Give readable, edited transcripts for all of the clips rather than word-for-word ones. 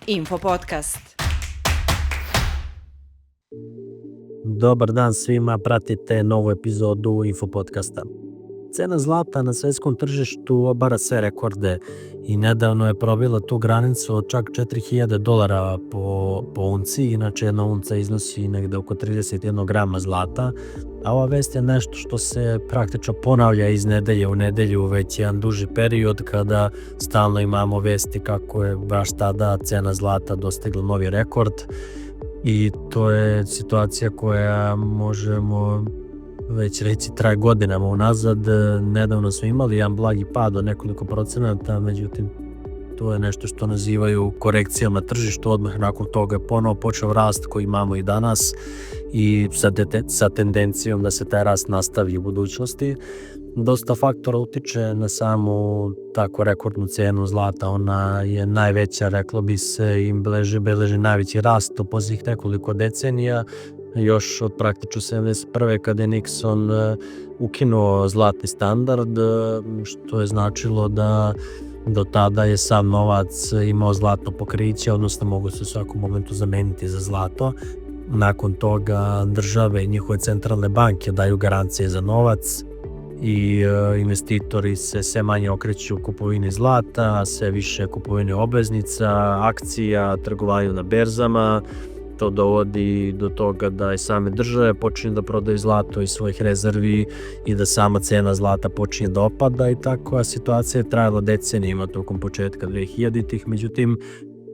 Info Podcast. Dobar dan svima, pratite novu epizodu Info Podcasta. Cena zlata na svetskom tržištu obara sve rekorde i nedavno je probila tu granicu od čak $4.000 po unci. Inače, jedna unca iznosi negde oko 31 grama zlata, a ova vest je nešto što se praktično ponavlja iz nedelje u nedelju već jedan duži period, kada stalno imamo vesti kako je baš tada cena zlata dostigla novi rekord. I to je situacija koja možemo već reći traje godinama unazad. Nedavno smo imali jedan blagi pad od nekoliko procenata, međutim to je nešto što nazivaju korekcijama na tržištu. Odmah nakon toga je ponovo počeo rast koji imamo i danas i sa tendencijom da se taj rast nastavi u budućnosti. Dosta faktora utiče na samu tako rekordnu cenu zlata. Ona je najveća, reklo bi se, i beleži najveći rast u posljednjih nekoliko decenija, još od praktično 1971. kada je Nixon ukinuo zlatni standard, što je značilo da do tada je sam novac imao zlatno pokriće, odnosno mogu se u svakom momentu zameniti za zlato. Nakon toga države i njihove centralne banke daju garancije za novac i investitori se sve manje okreću kupovini zlata, sve više kupovine obveznica, akcija, trgovaju na berzama. To dovodi do toga da i same države počinju da prodaju zlato iz svojih rezervi i da sama cena zlata počinje da opada, i takva situacija je trajala decenijima tokom početka 2000-ih. Međutim,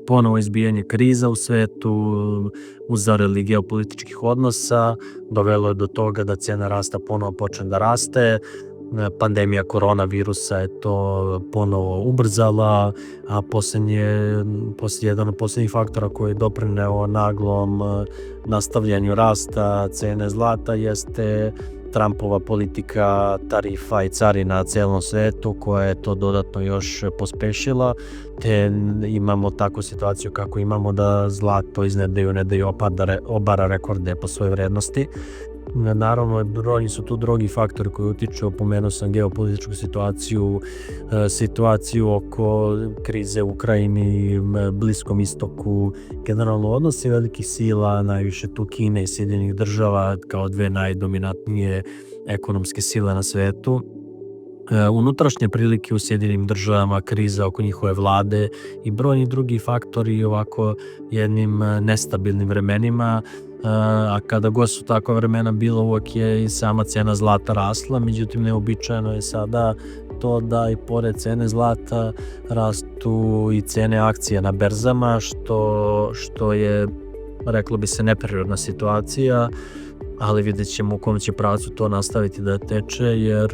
ponovo izbijanje kriza u svetu, uzorili geopolitičkih odnosa, dovelo je do toga da cena rasta ponovo počne da raste. Pandemija koronavirusa je to ponovo ubrzala, a jedan od posljednjih faktora koji je doprineo naglom nastavljanju rasta cene zlata jeste Trumpova politika tarifa i carina na celom svetu, koja je to dodatno još pospešila, te imamo takvu situaciju kako imamo da zlato iz nedelje u nedelju obara rekorde po svojoj vrednosti. Naravno, brojni su tu drugi faktori koji utiču. Pomenuo sam geopolitičku situaciju oko krize u Ukrajini, Bliskom istoku, generalno odnosi velikih sila, najviše tu Kine i Sjedinjenih država kao dve najdominantnije ekonomske sile na svetu. Unutrašnje prilike u Sjedinjenim državama, kriza oko njihove vlade i brojni drugi faktori ovako jednim nestabilnim vremenima. A kada god su takva vremena bilo, uvijek je i sama cena zlata rasla. Međutim, neobičajno je sada to da i pored cene zlata rastu i cene akcija na berzama, što je, reklo bi se, neprirodna situacija, ali vidjet ćemo u kom će pravcu to nastaviti da teče, jer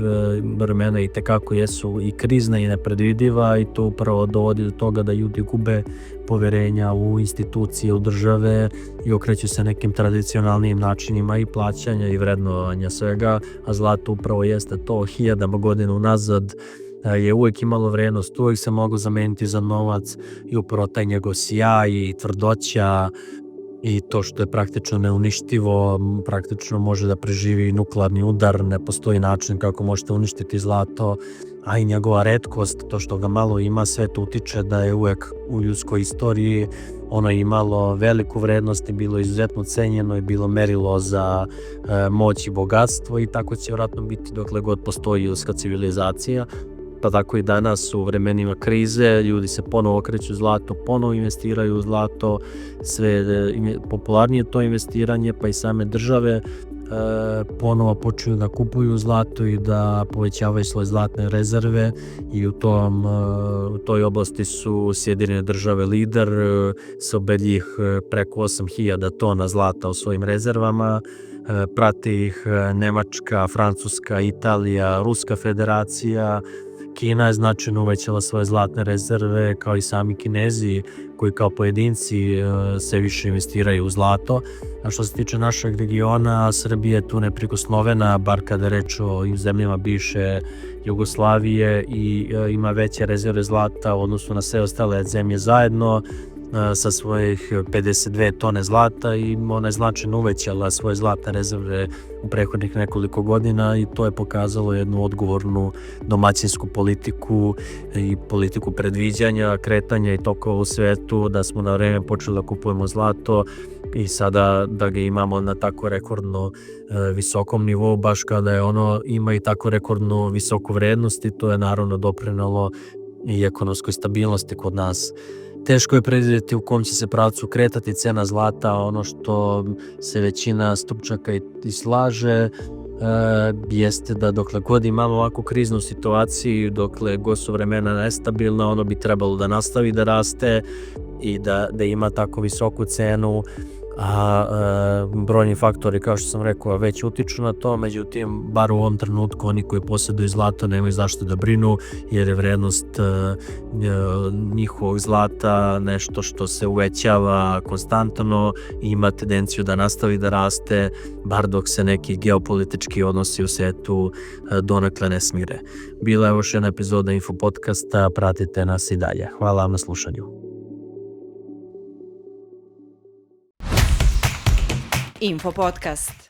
vremena i tekako jesu i krizna i nepredvidiva, i to upravo dovodi do toga da ljudi gube poverenja u institucije, u države i okreću se nekim tradicionalnim načinima i plaćanja i vrednovanja svega, a zlato upravo jeste to. Hiljadama godina unazad je uvijek imalo vrednost, uvijek se mogu zameniti za novac, i upravo taj njegov sjaj i tvrdoća i to što je praktično neuništivo, praktično može da preživi nuklearni udar. Ne postoji način kako možete uništiti zlato, a i njegova retkost, to što ga malo ima, sve to utiče da je uvijek u ljudskoj istoriji ono imalo veliku vrednost i bilo izuzetno cenjeno i bilo merilo za moć i bogatstvo, i tako će vjerojatno biti dokle god postoji ljudska civilizacija. Pa tako i danas u vremenima krize ljudi se ponovo okreću zlato, ponovo investiraju u zlato, sve popularnije to investiranje, pa i same države ponovo počinju da kupuju zlato i da povećavaju svoje zlatne rezerve, i u toj oblasti su Sjedinjene države lider sa ubedljivih preko 8.000 tona zlata u svojim rezervama. Prate ih Nemačka, Francuska, Italija, Ruska federacija. Kina je značajno uvećala svoje zlatne rezerve, kao i sami Kinezi koji kao pojedinci sve više investiraju u zlato. A što se tiče našeg regiona, Srbija je tu neprikosnovena, bar kada je reč o zemljama bivše Jugoslavije, i ima veće rezerve zlata u odnosu na sve ostale zemlje zajedno. sa svojih 52 tone zlata i ona je značajno uvećala svoje zlatne rezerve u prethodnih nekoliko godina i to je pokazalo jednu odgovornu domaćinsku politiku i politiku predviđanja, kretanja i tokova u svetu, da smo na vreme počeli da kupujemo zlato i sada da ga imamo na tako rekordno visokom nivou, baš kada je ono ima i tako rekordno visoku vrednost i to je naravno doprinelo i ekonomskoj stabilnosti kod nas. Teško je predvidjeti u kom će se pravcu kretati cena zlata, ono što se većina stručnjaka i slaže jeste da dokle god imamo ovakvu kriznu situaciju, dokle god su vremena nestabilna, ono bi trebalo da nastavi da raste i da ima tako visoku cenu, a brojni faktori, kao što sam rekao, već utiču na to, međutim, bar u ovom trenutku oni koji posjeduju zlato nemaju zašto da brinu, jer je vrednost njihovog zlata nešto što se uvećava konstantno i ima tendenciju da nastavi da raste, bar dok se neki geopolitički odnosi u svijetu donekle ne smire. Bila je još jedna epizoda Info podcasta, pratite nas i dalje. Hvala vam na slušanju. Info podcast.